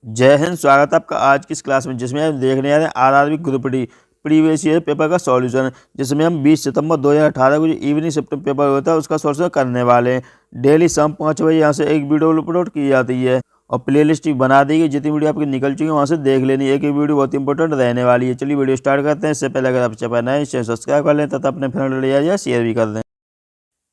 जय हिंद। स्वागत है आपका आज की इस क्लास में, जिसमें हम देखने आ रहे हैं RRB group D previous year paper का सॉल्यूशन, जिसमें हम 20 सितंबर 2018 को जो इवनिंग शिफ्ट पेपर होता है उसका सॉल्यूशन करने वाले हैं। डेली शाम 5 बजे यहाँ से एक वीडियो अपलोड की जाती है और प्लेलिस्ट भी बना दी गई। जितनी वीडियो आपकी निकल चुकी है वहाँ से देख लेनी। एक वीडियो बहुत इंपॉर्टेंट रहने वाली है। चलिए वीडियो स्टार्ट करते हैं। इससे पहले अगर आप चैनल नए हैं सब्सक्राइब कर लें तथा अपने फ्रेंड या शेयर भी कर दें।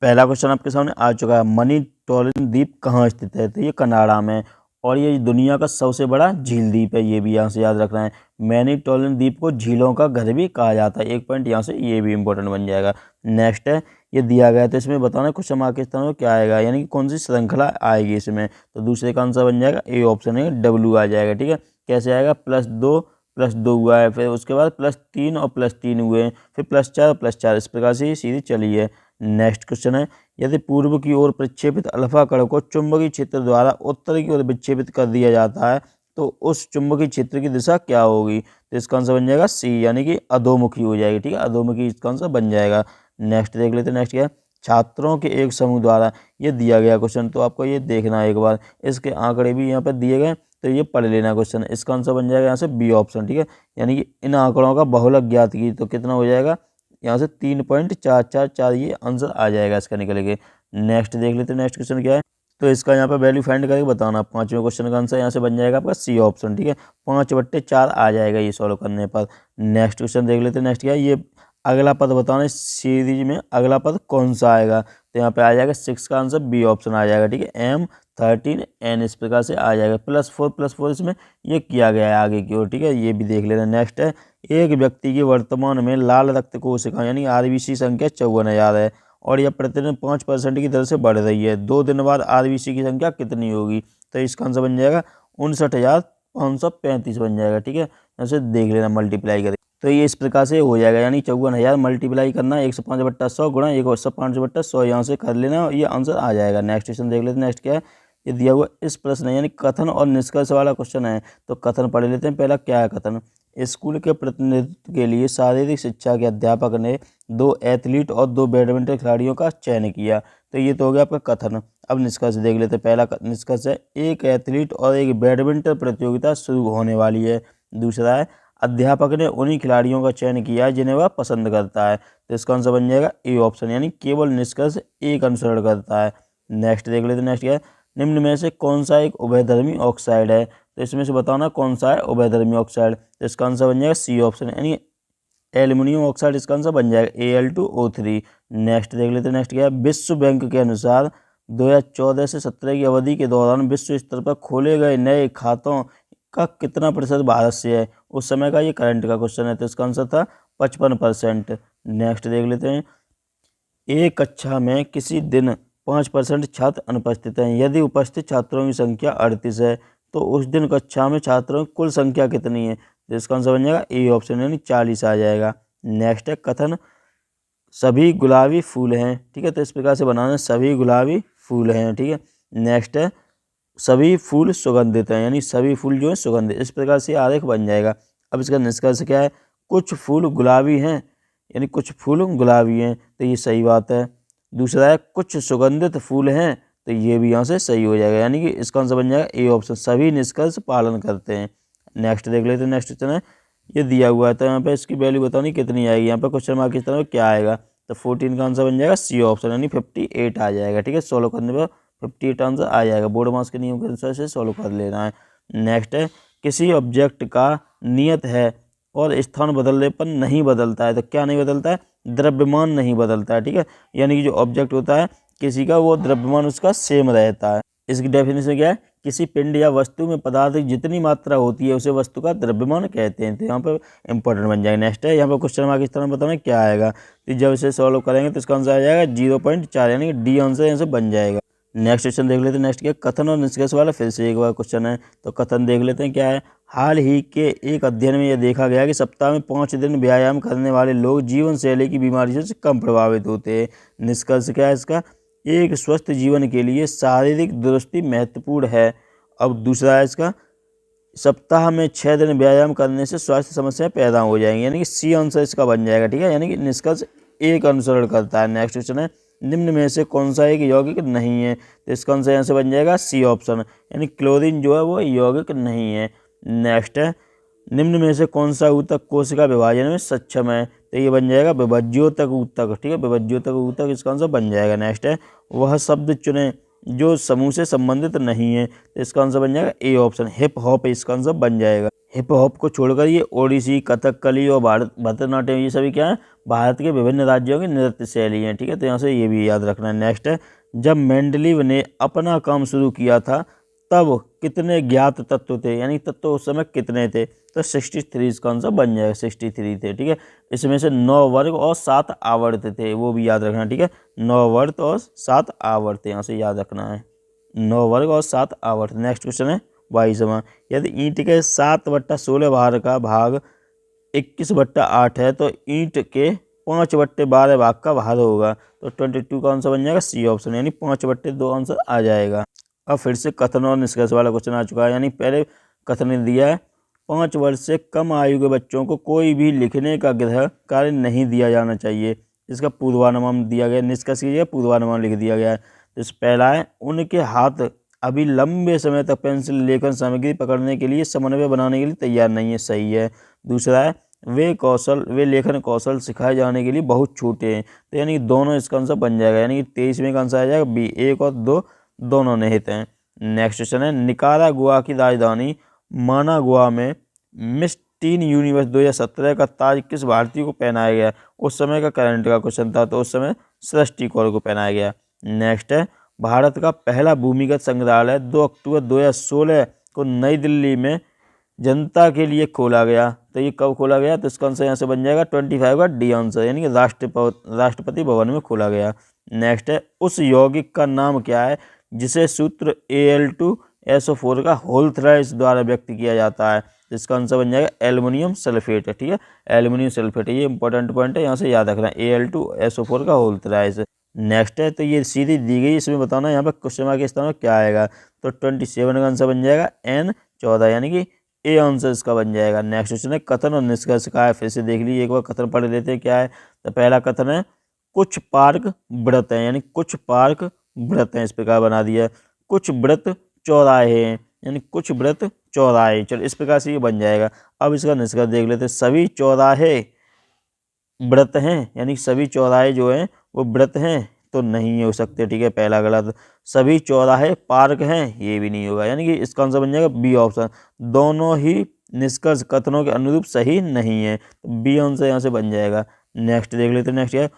पहला क्वेश्चन आपके सामने आ चुका है, मनी टॉलिन द्वीप कहाँ स्थित है? तो ये कनाडा में, और ये दुनिया का सबसे बड़ा झील द्वीप है। ये भी यहाँ से याद रखना है। मैनी टॉलिन द्वीप को झीलों का घर भी कहा जाता है। एक पॉइंट यहाँ से ये भी इंपॉर्टेंट बन जाएगा। नेक्स्ट है, ये दिया गया तो इसमें बताना क्वेश्चन मार्क के स्थान में क्या आएगा, यानी कि कौन सी श्रृंखला आएगी इसमें। तो दूसरे का आंसर बन जाएगा ए ऑप्शन है, डब्ल्यू आ जाएगा। ठीक है, कैसे आएगा? +2 हुआ है, फिर उसके बाद +3 और +3 हुए हैं, फिर +4 और +4, इस प्रकार से ये सीधी चली है। नेक्स्ट क्वेश्चन है, यदि पूर्व की ओर प्रक्षेपित अल्फा कण को चुंबकीय क्षेत्र द्वारा उत्तर की ओर विक्षेपित कर दिया जाता है तो उस चुंबकीय क्षेत्र की दिशा क्या होगी? तो इसका आंसर बन जाएगा सी, यानी कि अधोमुखी हो जाएगी। ठीक है, अधोमुखी इसका आंसर बन जाएगा। नेक्स्ट देख लेते हैं। नेक्स्ट क्या है? छात्रों के एक समूह द्वारा ये दिया गया क्वेश्चन, तो आपको ये देखना है एक बार। इसके आंकड़े भी यहाँ पर दिए गए, तो ये पढ़ लेना क्वेश्चन। इसका आंसर बन जाएगा यहाँ से बी ऑप्शन। ठीक है, यानी कि इन आंकड़ों का बहुलक ज्ञात की, तो कितना हो जाएगा यहाँ से 3.444, ये आंसर आ जाएगा इसका निकल के। नेक्स्ट देख लेते हैं। नेक्स्ट क्वेश्चन क्या है? तो इसका यहाँ पर वैल्यू फाइंड करके बताना। पांचवें क्वेश्चन का आंसर यहाँ से बन जाएगा आपका सी ऑप्शन। ठीक है, 5/4 आ जाएगा ये सॉल्व करने पर। नेक्स्ट क्वेश्चन देख लेते हैं। नेक्स्ट क्या है? ये अगला पद बताना, इस सीरीज में अगला पद कौन सा आएगा? तो यहाँ पे आ जाएगा 6 का आंसर बी ऑप्शन आ जाएगा। ठीक है, M13N इस प्रकार से आ जाएगा। +4 इसमें ये किया गया है आगे की ओर। ठीक है, ये भी देख लेना। नेक्स्ट है, एक व्यक्ति की वर्तमान में लाल रक्त कोशिका यानी आरबीसी संख्या 54,000 है और यह प्रतिदिन 5% की दर से बढ़ रही है। 2 दिन बाद आरबीसी की संख्या कितनी होगी? तो इसका आंसर बन जाएगा 59,535 बन जाएगा। ठीक है, ऐसे देख लेना मल्टीप्लाई करें तो ये इस प्रकार से हो जाएगा, यानी 54,000 मल्टीप्लाई करना 105/100 गुणा 105/100, यहाँ से कर लेना, ये आंसर आ जाएगा। नेक्स्ट क्वेश्चन देख लेते हैं। नेक्स्ट क्या है? ये दिया हुआ इस प्रश्न है, यानी कथन और निष्कर्ष वाला क्वेश्चन है। तो कथन पढ़ लेते हैं। पहला क्या है कथन? स्कूल के प्रतिनिधित्व के लिए शारीरिक शिक्षा के अध्यापक ने 2 एथलीट और 2 बैडमिंटन खिलाड़ियों का चयन किया। तो ये तो हो गया आपका कथन। अब निष्कर्ष देख लेते हैं। पहला निष्कर्ष है, एक एथलीट और एक बैडमिंटन प्रतियोगिता शुरू होने वाली है। दूसरा है, अध्यापक ने उन्हीं खिलाड़ियों का चयन किया जिन्हें वह पसंद करता है। तो इसका आंसर बन जाएगा ए ऑप्शन, यानी केवल निष्कर्ष एक अनुसरण करता है। नेक्स्ट देख लेते हैं। नेक्स्ट क्या है? निम्न में से कौन सा एक उभयधर्मी ऑक्साइड है? तो इसमें से बताना कौन सा है उभयधर्मी ऑक्साइड। तो इसका आंसर बन जाएगा सी ऑप्शन, यानी एल्युमिनियम ऑक्साइड इसका आंसर बन जाएगा Al2O3। नेक्स्ट देख लेते हैं। नेक्स्ट क्या है? विश्व बैंक के अनुसार 2014 से 17 की अवधि के दौरान विश्व स्तर पर खोले गए नए खातों का कितना प्रतिशत भारत से है? उस समय का ये करंट का क्वेश्चन है, तो इसका आंसर था 55%। नेक्स्ट देख लेते हैं। एक कक्षा में किसी दिन 5% छात्र अनुपस्थित हैं। यदि उपस्थित छात्रों की संख्या 38 है तो उस दिन कक्षा में छात्रों की कुल संख्या कितनी है? तो इसका आंसर बन जाएगा ए ऑप्शन, यानी 40 आ जाएगा। नेक्स्ट है कथन, सभी गुलाबी फूल हैं। ठीक है, तो इस प्रकार से बनाना, सभी गुलाबी फूल हैं। ठीक है, नेक्स्ट है, सभी फूल सुगंधित हैं, यानी सभी फूल जो है सुगंधित, इस प्रकार से आरेख बन जाएगा। अब इसका निष्कर्ष क्या है? कुछ फूल गुलाबी हैं, यानी कुछ फूल गुलाबी हैं, तो ये सही बात है। दूसरा है, कुछ सुगंधित फूल हैं, तो ये भी यहाँ से सही हो जाएगा, यानी कि इसका आंसर बन जाएगा ए ऑप्शन, सभी निष्कर्ष पालन करते हैं। नेक्स्ट देख लेते हैं। नेक्स्ट क्वेश्चन है, ये दिया हुआ है तो यहाँ पे इसकी वैल्यू बतानी कितनी आएगी। यहाँ पे क्वेश्चन मार्क इस तरह क्या आएगा? तो 14 का आंसर बन जाएगा सी ऑप्शन, यानी 58 आ जाएगा। ठीक है, सोल्व करने पर 58 आंसर आ जाएगा। बोर्ड मार्क्स के नियम के अनुसार से सोल्व कर लेना है। नेक्स्ट है, किसी ऑब्जेक्ट का नियत है और स्थान बदलने पर नहीं बदलता है। तो क्या नहीं बदलता है? द्रव्यमान नहीं बदलता है। ठीक है, यानी कि जो ऑब्जेक्ट होता है किसी का, वो द्रव्यमान उसका सेम रहता है। इसकी डेफिनेशन क्या है? किसी पिंड या वस्तु में पदार्थ की जितनी मात्रा होती है उसे वस्तु का द्रव्यमान कहते हैं। तो यहाँ पर इंपॉर्टेंट बन जाएगा। नेक्स्ट है, यहाँ पर क्वेश्चन मार्क इस तरह बताना क्या आएगा। तो जब इसे सॉल्व करेंगे तो इसका आंसर आ जाएगा 0.4, यानी कि डी आंसर यहाँ से बन जाएगा। नेक्स्ट क्वेश्चन देख लेते हैं। नेक्स्ट क्या? कथन और निष्कर्ष वाला फिर से एक बार क्वेश्चन है। तो कथन देख लेते हैं क्या है। हाल ही के एक अध्ययन में यह देखा गया कि सप्ताह में 5 दिन व्यायाम करने वाले लोग जीवन शैली की बीमारियों से कम प्रभावित होते हैं। निष्कर्ष क्या है इसका? एक स्वस्थ जीवन के लिए शारीरिक दुरुस्ती महत्वपूर्ण है। अब दूसरा है इसका, सप्ताह में 6 दिन व्यायाम करने से स्वास्थ्य समस्याएं पैदा हो जाएंगी, यानी कि सी आंसर इसका बन जाएगा। ठीक है, यानी कि निष्कर्ष एक अनुसरण करता है। नेक्स्ट क्वेश्चन है, निम्न में से कौन सा एक यौगिक नहीं है? तो इसका आंसर यहाँ से बन जाएगा सी ऑप्शन, यानी क्लोरीन जो है वो यौगिक नहीं है। नेक्स्ट है, निम्न में से कौन सा ऊतक कोशिका विभाजन में सक्षम है? तो ये बन जाएगा विभज्योतक ऊतक, ठीक है, विभज्योतक ऊतक इसका आंसर बन जाएगा। नेक्स्ट है, वह शब्द चुने जो समूह से संबंधित नहीं है। तो इसका आंसर बन जाएगा ए ऑप्शन, हिप हॉप इसका आंसर बन जाएगा। हिप हॉप को छोड़कर ये ओडिसी, कथकली और भरतनाट्यम ये सभी क्या है, भारत के विभिन्न राज्यों की नृत्य शैली हैं, ठीक है। तो यहाँ से ये भी याद रखना है। नेक्स्ट है, जब मेंडलीव ने अपना काम शुरू किया था तब कितने ज्ञात तत्व थे, यानी तत्व उस समय कितने थे? तो 63 इसका आंसर बन जाएगा, 63 थे, ठीक है। इसमें से 9 वर्ग और 7 आवर्त थे, वो भी याद रखना, ठीक है। 9 वर्ग और 7 आवर्त यहाँ से याद रखना है, 9 वर्ग और 7 आवर्त। नेक्स्ट क्वेश्चन है 22वां, यदि ईंट के 7/16 भार का भाग 21/8 है तो ईंट के 5/12 भाग का भार होगा। तो 22 का आंसर बन जाएगा सी ऑप्शन, यानी 5/2 आंसर आ जाएगा। अब फिर से कथन और निष्कर्ष वाला क्वेश्चन आ चुका है, यानी पहले कथन दिया है 5 वर्ष से कम आयु के बच्चों को कोई भी लिखने का गृह कार्य नहीं दिया जाना चाहिए, इसका पूर्वानुमान दिया गया। निष्कर्ष की जगह पूर्वानुमान लिख दिया गया है। तो इस पहला है, उनके हाथ अभी लंबे समय तक पेंसिल लेखन सामग्री पकड़ने के लिए, समन्वय बनाने के लिए तैयार नहीं है, सही है। दूसरा है, वे लेखन कौशल सिखाए जाने के लिए बहुत छोटे हैं। तो यानी दोनों इसका आंसर बन जाएगा, यानी 23वें का आंसर आ जाएगा बी, 1 और 2 दोनों निहित हैं। नेक्स्ट क्वेश्चन है, निकारागुआ की राजधानी मानागुआ में मिस टीन यूनिवर्स 2017 का ताज किस भारतीय को पहनाया गया? उस समय का करंट का क्वेश्चन था, तो उस समय सृष्टि कौर को पहनाया गया। नेक्स्ट है, भारत का पहला भूमिगत संग्रहालय 2 अक्टूबर 2016 को नई दिल्ली में जनता के लिए खोला गया। तो ये कब खोला गया? तो इसका आंसर यहाँ से बन जाएगा 25 का डी आंसर, यानी कि राष्ट्रपति भवन में खोला गया। नेक्स्ट है, उस यौगिक का नाम क्या है जिसे सूत्र Al2SO4 का होल थ्राइस द्वारा व्यक्त किया जाता है? इसका आंसर बन जाएगा एल्युमिनियम सल्फेट, ठीक है, एल्युमिनियम सल्फेट। ये इंपॉर्टेंट पॉइंट है, यहाँ से याद रखना, Al2SO4 का होल थ्राइस। नेक्स्ट है, तो ये सीधी दी गई, इसमें बताना यहाँ पर क्वेश्चन मार्क के स्थान में क्या आएगा। तो 27 का आंसर बन जाएगा N14, यानी कि ए आंसर इसका बन जाएगा। नेक्स्ट क्वेश्चन है, कथन और निष्कर्ष का है, फिर से देख लीजिए एक बार, कथन पढ़ लेते हैं क्या है। तो पहला कथन है, कुछ पार्क व्रत हैं, यानी कुछ पार्क व्रत हैं, इस प्रकार बना दिया। कुछ व्रत चौराहे हैं, यानी कुछ व्रत चौराहे, चलो इस प्रकार से ये बन जाएगा। अब इसका निष्कर्ष देख लेते हैं, सभी चौराहे व्रत हैं, यानी सभी चौराहे जो हैं वो व्रत हैं, तो नहीं हो सकते, ठीक है, पहला गलत। सभी चौराहे पार्क हैं, ये भी नहीं होगा, यानी कि इसका आंसर बन जाएगा बी ऑप्शन, दोनों ही निष्कर्ष कथनों के अनुरूप सही नहीं है, तो बी आंसर यहाँ से बन जाएगा। नेक्स्ट देख लेते हैं, नेक्स्ट है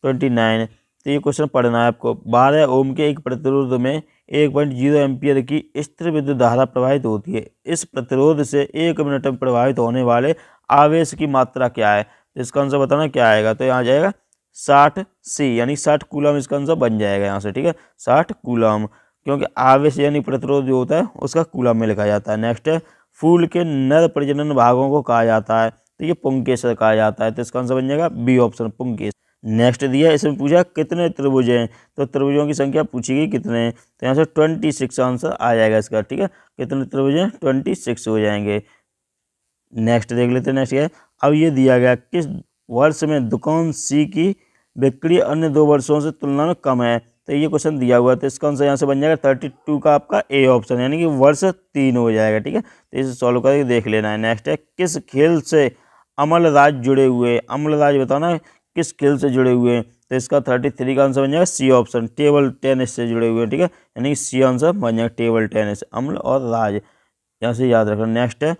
29। तो ये क्वेश्चन पढ़ना है आपको। 12 ओम के एक प्रतिरोध में 1.0 एम्पियर की स्थिर विद्युत धारा प्रवाहित होती है, इस प्रतिरोध से 1 मिनट में प्रवाहित होने वाले आवेश की मात्रा क्या है? तो इसका आंसर बताना क्या आएगा। तो यहाँ जाएगा 60 सी, यानी 60 कूलम इसका आंसर बन जाएगा यहाँ से, ठीक है, 60 कूलम, क्योंकि आवेश यानी प्रतिरोध जो होता है उसका कूलम में लिखा जाता है। नेक्स्ट है, फूल के नर प्रजनन भागों को कहा जाता है, तो ये पुंकेसर कहा जाता है, तो इसका आंसर बन जाएगा बी ऑप्शन, पुंकेसर। नेक्स्ट दिया, इसमें पूछा कितने त्रिभुज हैं, तो त्रिभुजों की संख्या पूछी गई कितने हैं, तो यहाँ से 26 आंसर आ जाएगा इसका, ठीक है, कितने त्रिभुज हैं, 26 हो जाएंगे। नेक्स्ट देख लेते हैं, नेक्स्ट है, अब ये दिया गया, किस वर्ष में दुकान सी की बिक्री अन्य 2 वर्षों से तुलना में कम है? तो ये क्वेश्चन दिया हुआ है, तो इसका आंसर यहाँ से बन जाएगा 32 का आपका ए ऑप्शन, यानी कि वर्ष 3 हो जाएगा, ठीक है, तो इसे सॉल्व करके देख लेना है। नेक्स्ट है, किस खेल से अमल राज जुड़े हुए? अमल राज बताना है किस खेल से जुड़े हुए हैं, तो इसका 33 का आंसर बन जाएगा सी ऑप्शन, टेबल टेनिस से जुड़े हुए हैं, ठीक है, यानी कि सी आंसर बन जाएगा टेबल टेनिस, अमल और राज, यहाँ से याद रखना। नेक्स्ट है,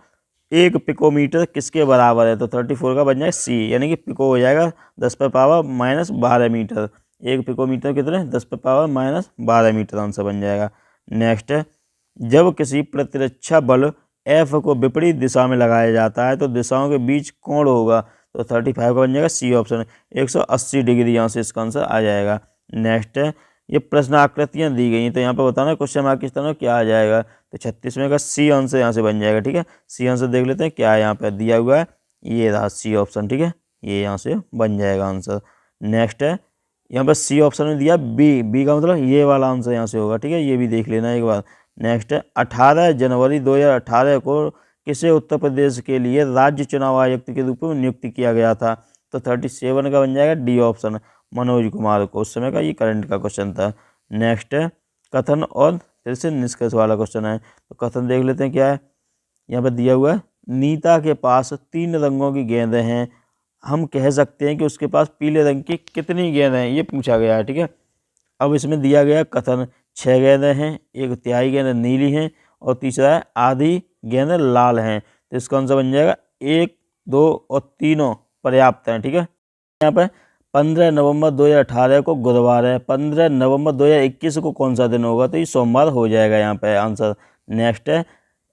1 पिकोमीटर किसके बराबर है? तो 34 का बन जाएगा सी, यानी कि पिको हो जाएगा 10⁻⁻12 मीटर, 1 पिकोमीटर कितने, 10⁻⁻12 मीटर आंसर बन जाएगा। नेक्स्ट है, जब किसी प्रतिरक्षा बल एफ को विपरीत दिशा में लगाया जाता है तो दिशाओं के बीच कोण होगा, तो 35 का बन जाएगा सी ऑप्शन, 180 डिग्री, यहाँ से इसका आंसर आ जाएगा। नेक्स्ट है, ये प्रश्न आकृतियाँ दी गई हैं, तो यहाँ पर बताना क्वेश्चन मार्क किस तरह क्या आ जाएगा, तो 36वें का सी आंसर यहाँ से बन जाएगा, ठीक है, सी आंसर देख लेते हैं क्या है, यहाँ पर दिया हुआ है, ये रहा सी ऑप्शन, ठीक है, ये यहाँ से बन जाएगा आंसर। नेक्स्ट है, यहाँ पर सी ऑप्शन में दिया बी का मतलब ये वाला आंसर यहाँ से होगा, ठीक है, ये भी देख लेना एक बार। नेक्स्ट है, 18 जनवरी 2018 को किसे उत्तर प्रदेश के लिए राज्य चुनाव आयुक्त के रूप में नियुक्त किया गया था? तो 37 का बन जाएगा डी ऑप्शन, मनोज कुमार को। उस समय का ये करंट का क्वेश्चन था। नेक्स्ट है कथन और फिर से निष्कर्ष वाला क्वेश्चन है। तो कथन देख लेते हैं क्या है। यहाँ पर दिया हुआ है नीता के पास 3 रंगों की गेंदें हैं, हम कह सकते हैं कि उसके पास पीले रंग की कितनी गेंदें हैं, ये पूछा गया है। ठीक है, अब इसमें दिया गया कथन 6 गेंदें हैं, 1/3 गेंदें नीली हैं और तीसरा है आधी गेंदें लाल हैं। तो इसका आंसर बन जाएगा 1, 2 और तीनों पर्याप्त हैं। ठीक है, यहाँ पर 15 नवंबर 2018 को गुरुवार है, 15 नवंबर 2021 को कौन सा दिन होगा, तो ये सोमवार हो जाएगा यहाँ पे आंसर। नेक्स्ट है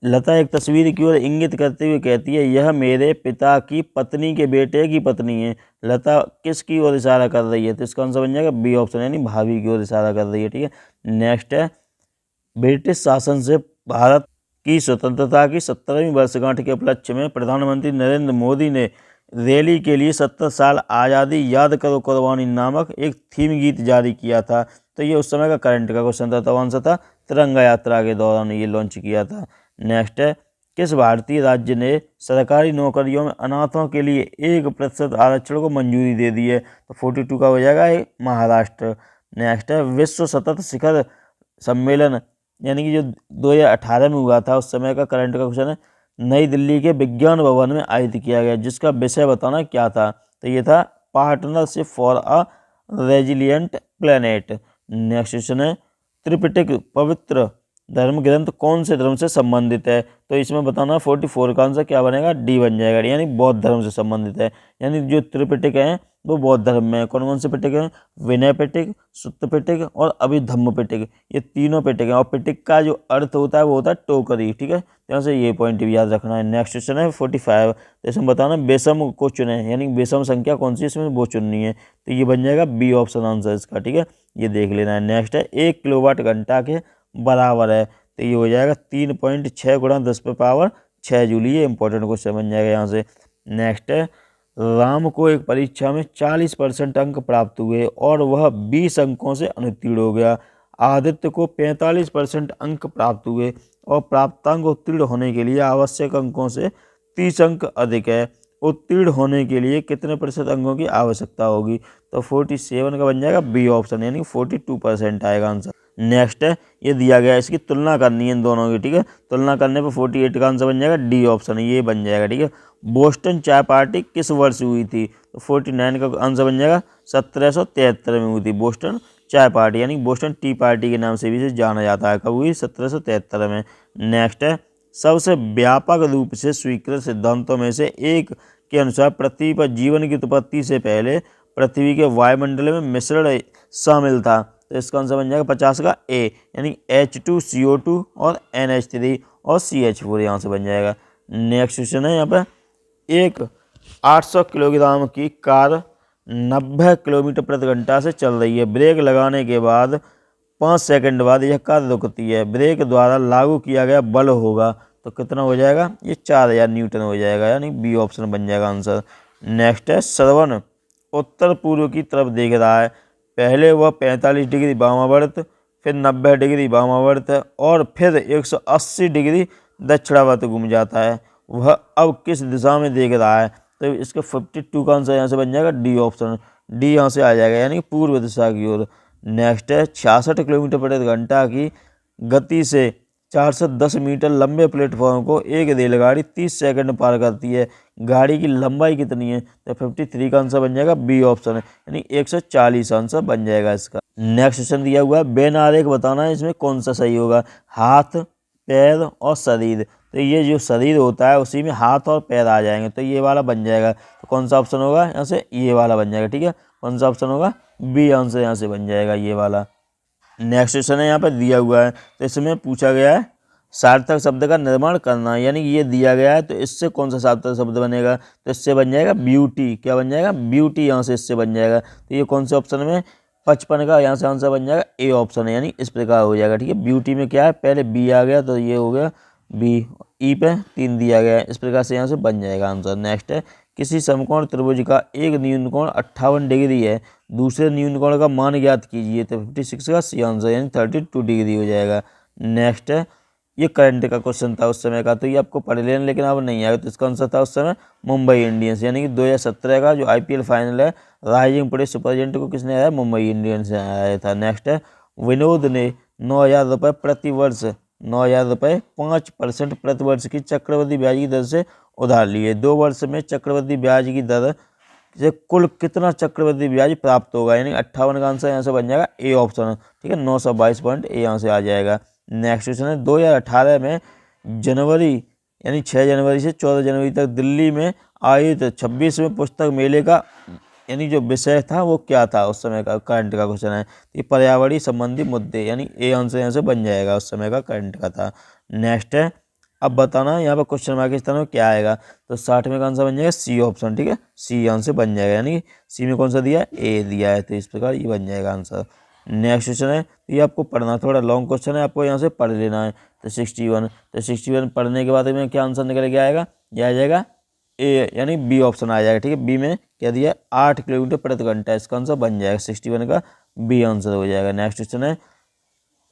लता एक तस्वीर की ओर इंगित करते हुए कहती है यह मेरे पिता की पत्नी के बेटे की पत्नी है। लता किसकी ओर इशारा कर रही है, तो इसका आंसर बन जाएगा बी ऑप्शन, यानी भाभी की ओर इशारा कर रही है। ठीक है, नेक्स्ट है ब्रिटिश शासन से भारत की स्वतंत्रता की 70वीं वर्षगांठ के उपलक्ष्य में प्रधानमंत्री नरेंद्र मोदी ने रैली के लिए 70 साल आज़ादी याद करो कुर्बानी नामक एक थीम गीत जारी किया था। तो ये उस समय का करंट का क्वेश्चन था। तो आंसर था तिरंगा यात्रा के दौरान ये लॉन्च किया था। नेक्स्ट है किस भारतीय राज्य ने सरकारी नौकरियों में अनाथों के लिए 1% आरक्षण को मंजूरी दे दी है, तो 42 का हो जाएगा ये महाराष्ट्र। नेक्स्ट है विश्व सतत शिखर सम्मेलन यानी कि जो 2018 में हुआ था उस समय का करंट का क्वेश्चन है नई दिल्ली के विज्ञान भवन में आयोजित किया गया, जिसका विषय बताना क्या था, तो ये था partnership for a resilient planet. Next question है त्रिपिटक पवित्र धर्म ग्रंथ कौन से धर्म से संबंधित है, तो इसमें बताना 44 का आंसर क्या बनेगा, डी बन जाएगा, यानी बौद्ध धर्म से संबंधित है। यानी जो त्रिपिटक है वो बौद्ध धर्म में है। कौन कौन से पिटक हैं, विनय पिटक, सुत्त पिटक और अभिधम्म पिटक, ये तीनों पिटक हैं। और पिटक का जो अर्थ होता है वो होता है टोकरी। ठीक है, यहाँ से ये पॉइंट भी याद रखना है। नेक्स्ट क्वेश्चन है 45, तो इसमें बताना बेसम को चुने, यानी बेसम संख्या कौन सी है इसमें वो चुननी है, तो ये बन जाएगा बी ऑप्शन आंसर इसका। ठीक है, ये देख लेना है। नेक्स्ट है 1 किलोवाट घंटा के बराबर है, तो ये हो जाएगा 3.6 × 10⁻6 जूल। ये इंपॉर्टेंट क्वेश्चन बन जाएगा यहाँ से। नेक्स्ट है राम को एक परीक्षा में 40% अंक प्राप्त हुए और वह 20 अंकों से अनुत्तीर्ण हो गया। आदित्य को 45% अंक प्राप्त हुए और प्राप्तांक उत्तीर्ण होने के लिए आवश्यक अंकों से 30 अंक अधिक है। उत्तीर्ण होने के लिए कितने प्रतिशत अंकों की आवश्यकता होगी, तो 47 का बन जाएगा बी ऑप्शन, यानी 42% आएगा आंसर। नेक्स्ट है ये दिया गया है, इसकी तुलना करनी है इन दोनों की। ठीक है, तुलना करने पर 48 का आंसर बन जाएगा डी ऑप्शन, ये बन जाएगा। ठीक है, बोस्टन चाय पार्टी किस वर्ष हुई थी, तो 49 का आंसर बन जाएगा 1773 में हुई थी बोस्टन चाय पार्टी, यानी बोस्टन टी पार्टी के नाम से भी इसे जाना जाता है। कब हुई, 1773 में। नेक्स्ट है सबसे व्यापक रूप से स्वीकृत सिद्धांतों में से एक के अनुसार पृथ्वी पर जीवन की उत्पत्ति से पहले पृथ्वी के वायुमंडल में मिश्रण शामिल था, तो इसका आंसर बन जाएगा 50 का ए, यानी H2CO2 और NH3 और CH4 यहाँ से बन जाएगा। नेक्स्ट क्वेश्चन है यहाँ पर एक 800 किलोग्राम की कार 90 किलोमीटर प्रति घंटा से चल रही है। ब्रेक लगाने के बाद 5 सेकंड बाद यह कार रुकती है। ब्रेक द्वारा लागू किया गया बल होगा, तो कितना हो जाएगा, ये 4000 न्यूटन हो जाएगा, यानी बी ऑप्शन बन जाएगा आंसर। नेक्स्ट है श्रवण उत्तर पूर्व की तरफ देख रहा है। पहले वह 45 डिग्री वामावर्त, फिर 90 डिग्री वामावर्त और फिर 180 डिग्री दक्षिणावर्त घूम जाता है। वह अब किस दिशा में देख रहा है, तो इसका 52 का आंसर यहाँ से बन जाएगा डी ऑप्शन, डी यहाँ से आ जाएगा, यानी पूर्व दिशा की ओर। नेक्स्ट है 66 किलोमीटर प्रति घंटा की गति से 410 मीटर लंबे प्लेटफॉर्म को एक रेलगाड़ी 30 सेकंड पार करती है। गाड़ी की लंबाई कितनी है, तो 53 का आंसर बन जाएगा बी ऑप्शन है, यानी 140 आंसर बन जाएगा इसका। नेक्स्ट क्वेश्चन दिया हुआ है बेन आरेख बताना है, इसमें कौन सा सही होगा, हाथ, पैर और शरीर। तो ये जो शरीर होता है उसी में हाथ और पैर आ जाएंगे, तो ये वाला बन जाएगा। तो कौन सा ऑप्शन होगा यहाँ से, ये वाला बन जाएगा। ठीक है, कौन सा ऑप्शन होगा, बी आंसर यहाँ से बन जाएगा, ये वाला। नेक्स्ट क्वेश्चन है यहाँ पर दिया हुआ है, तो इसमें पूछा गया है सार्थक शब्द का निर्माण करना, यानी ये दिया गया है तो इससे कौन सा सार्थक शब्द बनेगा, तो इससे बन जाएगा ब्यूटी। क्या बन जाएगा, ब्यूटी यहाँ से इससे बन जाएगा। तो ये कौन से ऑप्शन में, 55 का यहाँ से आंसर बन जाएगा ए ऑप्शन है, यानी इस प्रकार हो जाएगा। ठीक है, ब्यूटी में क्या है, पहले बी आ गया तो ये हो गया बी, ई पे 3 दिया गया है, इस प्रकार से यहाँ से बन जाएगा आंसर। नेक्स्ट है किसी समकोण त्रिभुज का एक न्यून कोण 58 डिग्री है, दूसरे न्यून कोण का मान ज्ञात कीजिए, तो 56 का सी आंसर, यानी 32 डिग्री हो जाएगा। नेक्स्ट है ये करंट का क्वेश्चन था उस समय का, तो ये आपको पढ़ लेना, लेकिन अब नहीं आएगा। तो इसका आंसर था उस समय मुंबई इंडियंस, यानी कि 2017 का जो IPL फाइनल है राइजिंग पुणे सुपर जायंट को किसने आया, मुंबई इंडियंस ने आया था। नेक्स्ट है विनोद ने 9,000 रुपये प्रति वर्ष 9,000 रुपये 5% प्रति वर्ष की चक्रवृद्धि ब्याज की दर से उधार लिए। 2 वर्ष में चक्रवृद्धि ब्याज की दर से कुल कितना चक्रवृद्धि ब्याज प्राप्त होगा, यानी 58 का आंसर यहाँ से बन जाएगा ए ऑप्शन, ठीक है। 922 पॉइंट ए यहाँ से आ जाएगा। नेक्स्ट क्वेश्चन है 2018 में जनवरी यानी 6 जनवरी से 14 जनवरी तक दिल्ली में आयोजित 26वें पुस्तक मेले का यानी जो विषय था वो क्या था उस समय का, करंट का क्वेश्चन है। ये पर्यावरणीय संबंधी मुद्दे, यानी ए आंसर यहाँ से बन जाएगा, उस समय का करंट का था। नेक्स्ट है अब बताना यहाँ पर क्वेश्चन मार्क के स्थान में क्या आएगा, तो 60 में का आंसर बन जाएगा सी ऑप्शन, ठीक है। सी आंसर बन जाएगा, यानी सी में कौन सा दिया है, ए दिया है, तो इस प्रकार ये बन जाएगा आंसर। नेक्स्ट क्वेश्चन है तो ये आपको पढ़ना, थोड़ा लॉन्ग क्वेश्चन है, आपको यहाँ से पढ़ लेना है। तो 61 पढ़ने के बाद में क्या आंसर निकल के आएगा, ये आ जाएगा ए, यानी बी ऑप्शन आ जाएगा, ठीक है। बी में क्या दिया है 8 किलोमीटर प्रति घंटा, इसका आंसर बन जाएगा 61 का बी आंसर हो जाएगा। नेक्स्ट क्वेश्चन है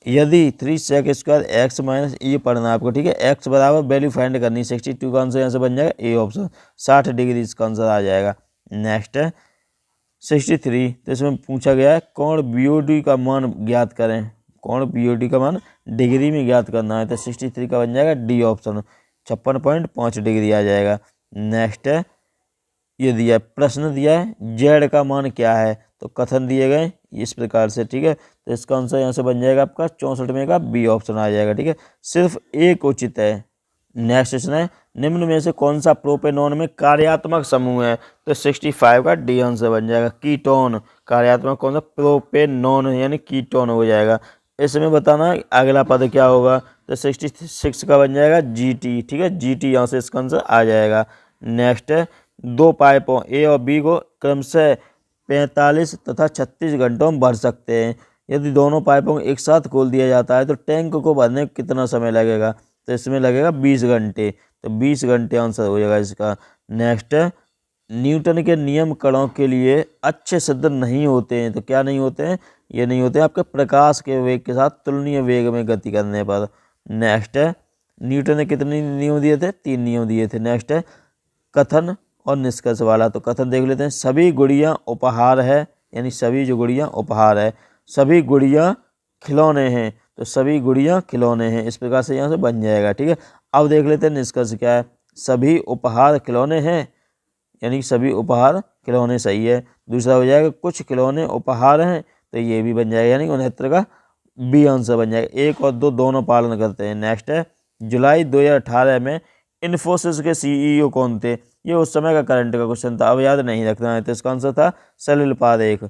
यदि 3 sec स्क्वायर एक्स माइनस ये पढ़ना है आपको, ठीक है। एक्स बराबर वैल्यू फाइंड करनी, 62 का आंसर यहाँ से बन जाएगा ए ऑप्शन, 60 डिग्री इसका आंसर आ जाएगा। नेक्स्ट है 63, तो इसमें पूछा गया है कोण BOD का मान ज्ञात करें, कोण BOD का मान डिग्री में ज्ञात करना है, तो 63 का बन जाएगा डी ऑप्शन, 56.5 डिग्री आ जाएगा। नेक्स्ट है ये दिया है प्रश्न दिया है जेड का मान क्या है, तो कथन दिए गए इस प्रकार से, ठीक है। तो इसका आंसर यहाँ से बन जाएगा आपका 64 में का बी ऑप्शन आ जाएगा, ठीक है। सिर्फ एक उचित है। नेक्स्ट क्वेश्चन है निम्न में से कौन सा प्रोपेनॉन में कार्यात्मक समूह है, तो 65 का डी आंसर बन जाएगा। कीटोन कार्यात्मक कौन सा, प्रोपेनॉन यानी कीटोन हो जाएगा। इसमें बताना अगला पद क्या होगा, तो 66 का बन जाएगा GT, ठीक है। GT यहाँ से इसका आंसर आ जाएगा। नेक्स्ट है 2 पाइपों ए और बी को क्रमशः 45 तथा 36 घंटों में भर सकते हैं। यदि दोनों पाइपों को एक साथ खोल दिया जाता है तो टैंक को भरने में कितना समय लगेगा, तो इसमें लगेगा 20 घंटे, तो 20 घंटे आंसर हो जाएगा इसका। नेक्स्ट है न्यूटन के नियम कणों के लिए अच्छे सिद्ध नहीं होते हैं, तो क्या नहीं होते हैं, ये नहीं होते आपके प्रकाश के वेग के साथ तुलनीय वेग में गति करने पर। नेक्स्ट है न्यूटन ने कितने नियम दिए थे, 3 नियम दिए थे। नेक्स्ट है कथन और निष्कर्ष वाला, तो कथन देख लेते हैं सभी गुड़ियाँ उपहार है, यानी सभी जो गुड़ियाँ उपहार है। सभी गुड़ियाँ खिलौने हैं, तो सभी गुड़ियाँ खिलौने हैं, इस प्रकार से यहाँ से बन जाएगा, ठीक है। अब देख लेते हैं निष्कर्ष क्या है, सभी उपहार खिलौने हैं, यानी सभी उपहार खिलौने सही है। दूसरा हो जाएगा कुछ खिलौने उपहार हैं, तो ये भी बन जाएगा, यानी 69 का बी आंसर बन जाएगा। 1 और 2 दोनों पालन करते हैं। नेक्स्ट है जुलाई 2018 में इन्फोसिस के CEO कौन थे, ये उस समय का करंट का क्वेश्चन था, अब याद नहीं रखना है, तो इसका आंसर था सलिल पारेख।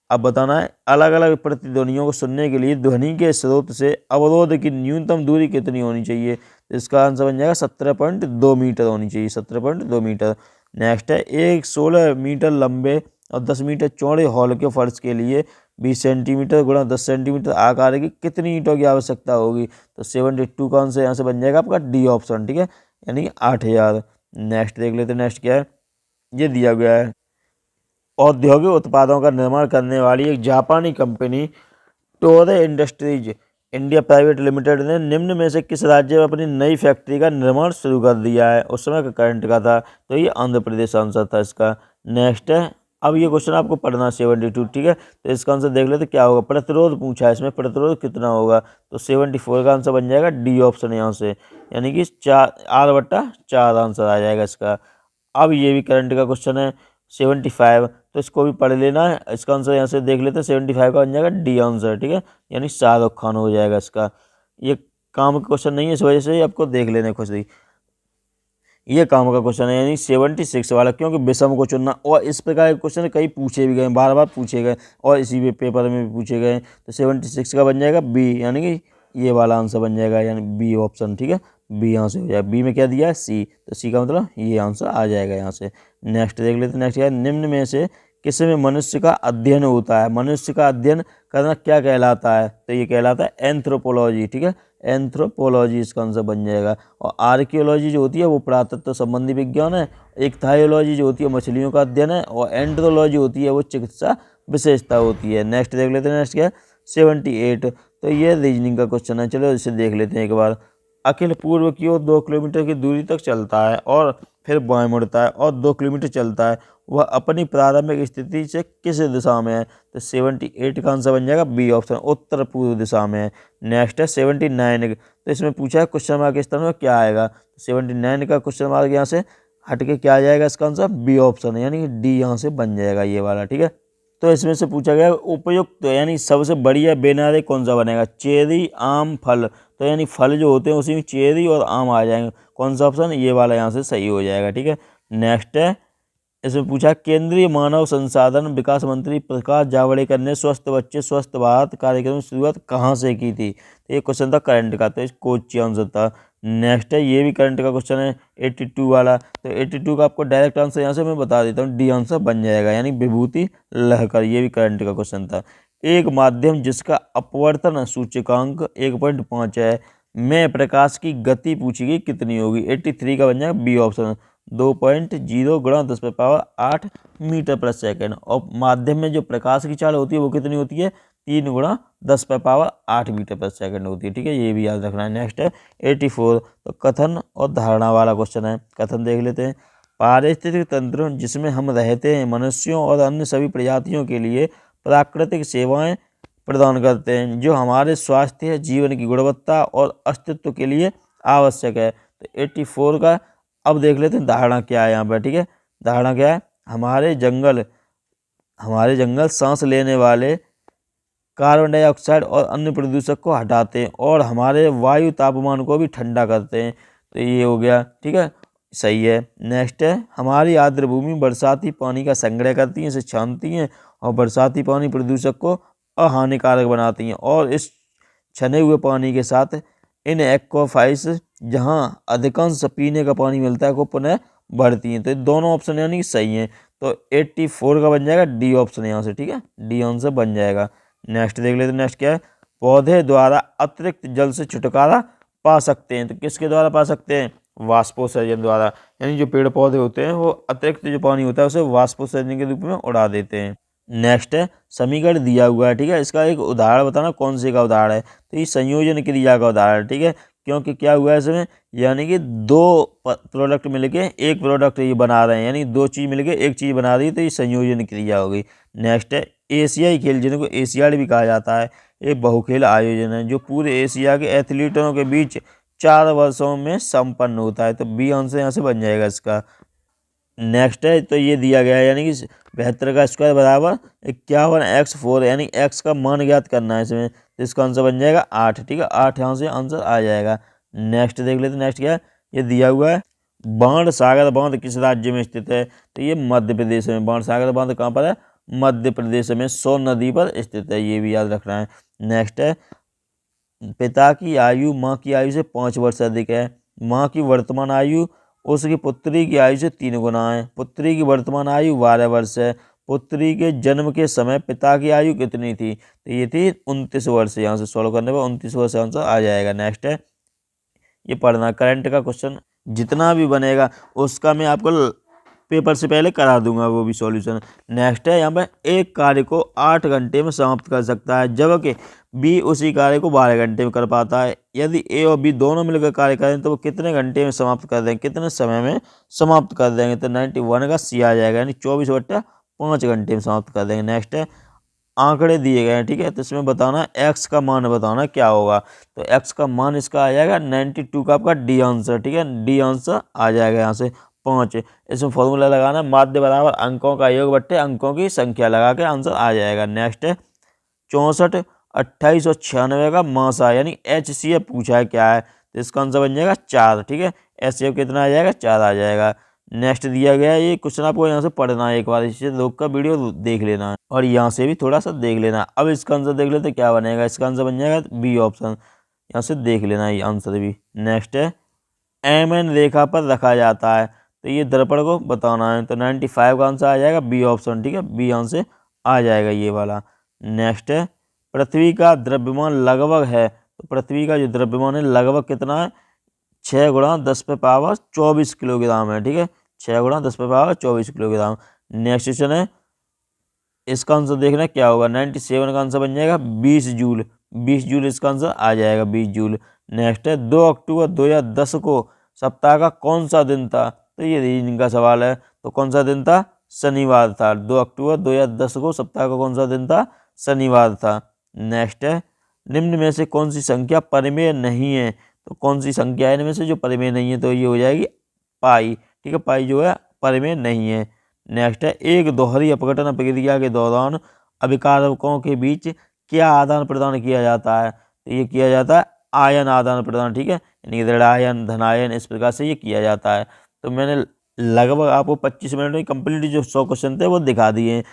अब बताना है अलग अलग प्रतिध्वनियों को सुनने के लिए ध्वनि के स्रोत से अवरोध की न्यूनतम दूरी कितनी होनी चाहिए, तो इसका आंसर बन जाएगा 17.2 मीटर होनी चाहिए, 17.2 मीटर। नेक्स्ट है एक 16 मीटर लंबे और 10 मीटर चौड़े हॉल के फर्श के लिए 20 सेंटीमीटर गुणा 10 सेंटीमीटर आकार की कितनी ईंटों की आवश्यकता होगी, तो 72 का आंसर यहाँ से बन जाएगा आपका डी ऑप्शन, ठीक है, यानी 8000। नेक्स्ट देख लेते हैं, नेक्स्ट क्या है, ये दिया गया है औद्योगिक उत्पादों का निर्माण करने वाली एक जापानी कंपनी टोरे इंडस्ट्रीज इंडिया प्राइवेट लिमिटेड ने निम्न में से किस राज्य में अपनी नई फैक्ट्री का निर्माण शुरू कर दिया है, उस समय का करंट का था, तो ये आंध्र प्रदेश आंसर था इसका। नेक्स्ट है अब ये क्वेश्चन आपको पढ़ना 72, ठीक है। तो इसका आंसर देख लेते क्या होगा, प्रतिरोध पूछा है, इसमें प्रतिरोध कितना होगा, तो 74 का आंसर बन जाएगा डी ऑप्शन यहाँ से, यानी कि 4/4 आंसर आ जाएगा इसका। अब ये भी करंट का क्वेश्चन है 75, तो इसको भी पढ़ लेना है। इसका आंसर यहाँ से देख लेते हैं, 75 का बन जाएगा डी आंसर, ठीक है, यानी शाहरुख खान हो जाएगा इसका। ये काम का क्वेश्चन नहीं है, इस वजह से आपको देख लेने खुश ही, ये काम का क्वेश्चन है, यानी 76 वाला, क्योंकि विषम को चुनना, और इस प्रकार के क्वेश्चन कई पूछे भी गए, बार बार पूछे गए और इसी पेपर में भी पूछे गए। तो 76 का बन जाएगा बी, यानी कि ये वाला आंसर बन जाएगा, यानी बी ऑप्शन, ठीक है, बी यहाँ से हो जाएगा। बी में क्या दिया है सी, तो सी का मतलब ये आंसर आ जाएगा यहाँ से। नेक्स्ट देख लेते हैं, नेक्स्ट क्या है, निम्न में से किसी में मनुष्य का अध्ययन होता है, मनुष्य का अध्ययन करना क्या कहलाता है, तो ये कहलाता है एंथ्रोपोलॉजी, ठीक है, एंथ्रोपोलॉजी इसका आंसर बन जाएगा। और आर्कियोलॉजी जो होती है वो पुरातत्व संबंधी विज्ञान है, एक थायोलॉजी जो होती है मछलियों का अध्ययन है, और एंड्रोलॉजी होती है वो चिकित्सा विशेषता होती है। नेक्स्ट देख लेते हैं, नेक्स्ट क्या है 78, तो ये रीजनिंग का क्वेश्चन है, चलो इसे देख लेते हैं एक बार। अखिल पूर्व की ओर 2 किलोमीटर की दूरी तक चलता है और फिर बाएं मुड़ता है और 2 किलोमीटर चलता है, वह अपनी प्रारंभिक स्थिति से किस दिशा में है? तो 78 का आंसर बन जाएगा बी ऑप्शन, उत्तर पूर्व दिशा में है। नेक्स्ट है 79, तो इसमें पूछा है क्वेश्चन मार्क के स्थान में क्या आएगा? 79 का क्वेश्चन मार्क यहाँ से हट के क्या आ जाएगा? इसका आंसर बी ऑप्शन है, यानी डी यहाँ से बन जाएगा ये वाला। ठीक है, तो इसमें से पूछा गया उपयुक्त यानी सबसे बढ़िया बेनारे कौन सा बनेगा? चेरी, आम, फल। तो यानी फल जो होते हैं उसी में चेरी और आम आ जाएंगे। कौन सा ऑप्शन? ये वाला यहाँ से सही हो जाएगा। ठीक है, नेक्स्ट है, इसमें पूछा केंद्रीय मानव संसाधन विकास मंत्री प्रकाश जावड़ेकर ने स्वस्थ बच्चे स्वस्थ भारत कार्यक्रम की शुरुआत कहाँ से की थी? तो ये क्वेश्चन था करंट का, तो कोच्चि आंसर था। नेक्स्ट है, ये भी करंट का क्वेश्चन है 82 वाला, तो 82 का आपको डायरेक्ट आंसर यहाँ से मैं बता देता हूँ, डी आंसर बन जाएगा, यानी विभूति लहकर। ये भी करंट का क्वेश्चन था। एक माध्यम जिसका अपवर्तन सूचकांक 1.5 है में प्रकाश की गति पूछी गई कितनी होगी? 83 का बन जाएगा बी ऑप्शन, 2.0 गुणा 10⁸ मीटर प्रति सेकंड। और माध्यम में जो प्रकाश की चाल होती है वो कितनी होती है? 3 गुणा 10⁸ मीटर प्रति सेकंड होती है। ठीक है, ये भी याद रखना है। नेक्स्ट है 84, तो कथन और धारणा वाला क्वेश्चन है। कथन देख लेते हैं। पारिस्थितिक तंत्र जिसमें हम रहते हैं मनुष्यों और अन्य सभी प्रजातियों के लिए प्राकृतिक सेवाएं प्रदान करते हैं जो हमारे स्वास्थ्य, जीवन की गुणवत्ता और अस्तित्व के लिए आवश्यक है। तो 84 का अब देख लेते हैं धारणा क्या है यहाँ पर। ठीक है, धारणा क्या है? हमारे जंगल सांस लेने वाले कार्बन डाइऑक्साइड और अन्य प्रदूषक को हटाते हैं और हमारे वायु तापमान को भी ठंडा करते हैं। तो ये हो गया। ठीक है, सही है। नेक्स्ट है, हमारी आर्द्र भूमि बरसाती पानी का संग्रह करती हैं, इसे छानती हैं और बरसाती पानी प्रदूषक को अहानिकारक बनाती हैं और इस छने हुए पानी के साथ इन एक्वाफाइस जहाँ अधिकांश पीने का पानी मिलता है को पुनः बढ़ती हैं। तो ये दोनों ऑप्शन यानी कि सही हैं। तो 84 का बन जाएगा डी ऑप्शन यहाँ से। ठीक है, डी आंसर बन जाएगा। नेक्स्ट देख लेते हैं। नेक्स्ट क्या है? पौधे द्वारा अतिरिक्त जल से छुटकारा पा सकते हैं। तो किसके द्वारा पा सकते हैं? वाष्पोत्सर्जन द्वारा, यानी जो पेड़ पौधे होते हैं वो अतिरिक्त जो पानी होता है उसे वाष्पोत्सर्जन के रूप में उड़ा देते हैं। नेक्स्ट है, समीकरण दिया हुआ है। ठीक है, इसका एक उदाहरण बताना, कौन से का उदाहरण है? तो ये संयोजन क्रिया का उदाहरण है। ठीक है, क्योंकि क्या हुआ है इसमें, यानी कि दो प्रोडक्ट मिलके एक प्रोडक्ट ये बना रहे हैं, यानी दो चीज़ मिलके एक चीज़ बना रही है, तो ये संयोजन क्रिया होगी। नेक्स्ट है, एशियाई खेल जिनको एशियाड भी कहा जाता है, ये बहुखेल आयोजन है जो पूरे एशिया के एथलीटों के बीच 4 वर्षों में संपन्न होता है। तो बी आंसर यहाँ से बन जाएगा इसका। नेक्स्ट है, तो ये दिया गया है, यानी कि 72 का स्क्वायर बराबर 51x4, यानी x का मान ज्ञात करना है इसमें। तो इसका आंसर बन जाएगा 8। ठीक है, 8 यहाँ से आंसर आ जाएगा। नेक्स्ट देख लेते हैं। नेक्स्ट क्या है? ये दिया हुआ है, बाणसागर बांध किस राज्य में स्थित है? तो ये मध्य प्रदेश में। बाणसागर बांध कहाँ पर है? मध्य प्रदेश में, सोन नदी पर स्थित है। ये भी याद रखना है। नेक्स्ट है, पिता की आयु माँ की आयु से 5 वर्ष अधिक है। माँ की वर्तमान आयु उसकी पुत्री की आयु से 3 गुना है। पुत्री की वर्तमान आयु 12 वर्ष है। पुत्री के जन्म के समय पिता की आयु कितनी थी? तो ये थी 29 वर्ष। यहाँ से सॉल्व करने पर 29 वर्ष आंसर आ जाएगा। नेक्स्ट है, ये पढ़ना करंट का क्वेश्चन जितना भी बनेगा उसका मैं आपको पेपर से पहले करा दूंगा वो भी सॉल्यूशन। नेक्स्ट है, यहाँ पर एक कार्य को 8 घंटे में समाप्त कर सकता है जबकि बी उसी कार्य को 12 घंटे में कर पाता है। यदि ए और बी दोनों मिलकर कार्य करें तो वो कितने घंटे में समाप्त कर देंगे, कितने समय में समाप्त कर देंगे? तो 91 का सी आ जाएगा, यानी 24/5 घंटे में समाप्त कर देंगे। नेक्स्ट है, आंकड़े दिए गए हैं। ठीक है, तो इसमें बताना एक्स का मान बताना क्या होगा। तो एक्स का मान इसका आ जाएगा 92 का आपका डी आंसर। ठीक है, डी आंसर आ जाएगा यहाँ से 5। इसमें फॉर्मूला लगाना, माध्य बराबर अंकों का योग बट्टे अंकों की संख्या लगा के आंसर आ जाएगा। नेक्स्ट है, 64 28 और 96 का मासा यानी HCF पूछा है क्या है? तो इसका आंसर बन जाएगा 4। ठीक है, HCF कितना आ जाएगा? 4 आ जाएगा। नेक्स्ट दिया गया है, ये क्वेश्चन आपको यहाँ से पढ़ना है, एक बार इसे रोक कर वीडियो देख लेना है और यहाँ से भी थोड़ा सा देख लेना। अब इसका आंसर देख लेते क्या बनेगा। इसका आंसर बन जाएगा बी ऑप्शन, यहाँ से देख लेना ये आंसर भी। नेक्स्ट है, MN रेखा पर रखा जाता है तो ये दर्पण को बताना है। तो 95 का आंसर आ जाएगा बी ऑप्शन। ठीक है, बी आंसर आ जाएगा ये वाला। नेक्स्ट है, पृथ्वी का द्रव्यमान लगभग है, तो पृथ्वी का जो द्रव्यमान है लगभग कितना है? 6 गुणा 10⁻24 किलोग्राम है। ठीक है, 6 गुणा 10⁻24 किलोग्राम। नेक्स्ट क्वेश्चन है, इसका आंसर देखना क्या होगा। 97 का आंसर बन जाएगा 20 जूल। 20 जूल इसका आंसर आ जाएगा, 20 जूल। नेक्स्ट है 2 अक्टूबर 2010 को सप्ताह का कौन सा दिन था। तो ये रीजनिंग का सवाल है। तो कौन सा दिन था? शनिवार था। 2 अक्टूबर 2010 को सप्ताह का कौन सा दिन था? शनिवार था। नेक्स्ट है निम्न में से कौन सी संख्या परिमेय नहीं है। तो कौन सी संख्या है इनमें से जो परिमेय नहीं है? तो ये हो जाएगी पाई। ठीक है, पाई जो है परिमेय नहीं है। नेक्स्ट है एक दोहरी अपघटन प्रक्रिया के दौरान अभिकारकों के बीच क्या आदान प्रदान किया जाता है। तो ये किया जाता है आयन आदान प्रदान। ठीक है, यानी कि ऋण आयन धन आयन, इस प्रकार से ये किया जाता है। तो मैंने लगभग आपको 25 मिनट में कंप्लीट जो 100 क्वेश्चन थे वो दिखा दिए।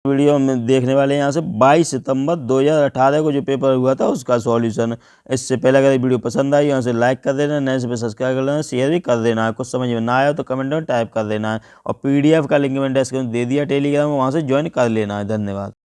वीडियो में देखने वाले हैं यहाँ से 22 सितंबर 2018 को जो पेपर हुआ था उसका सॉल्यूशन। इससे पहले अगर वीडियो पसंद आई यहाँ से लाइक कर देना, नए से सब्सक्राइब कर लेना, शेयर भी कर देना है। कुछ समझ में ना आया तो कमेंट में टाइप कर देना है। और PDF का लिंक मैंने डिस्क्रिप्शन में दे दिया टेलीग्राम में, वहाँ से ज्वाइन कर लेना है। धन्यवाद।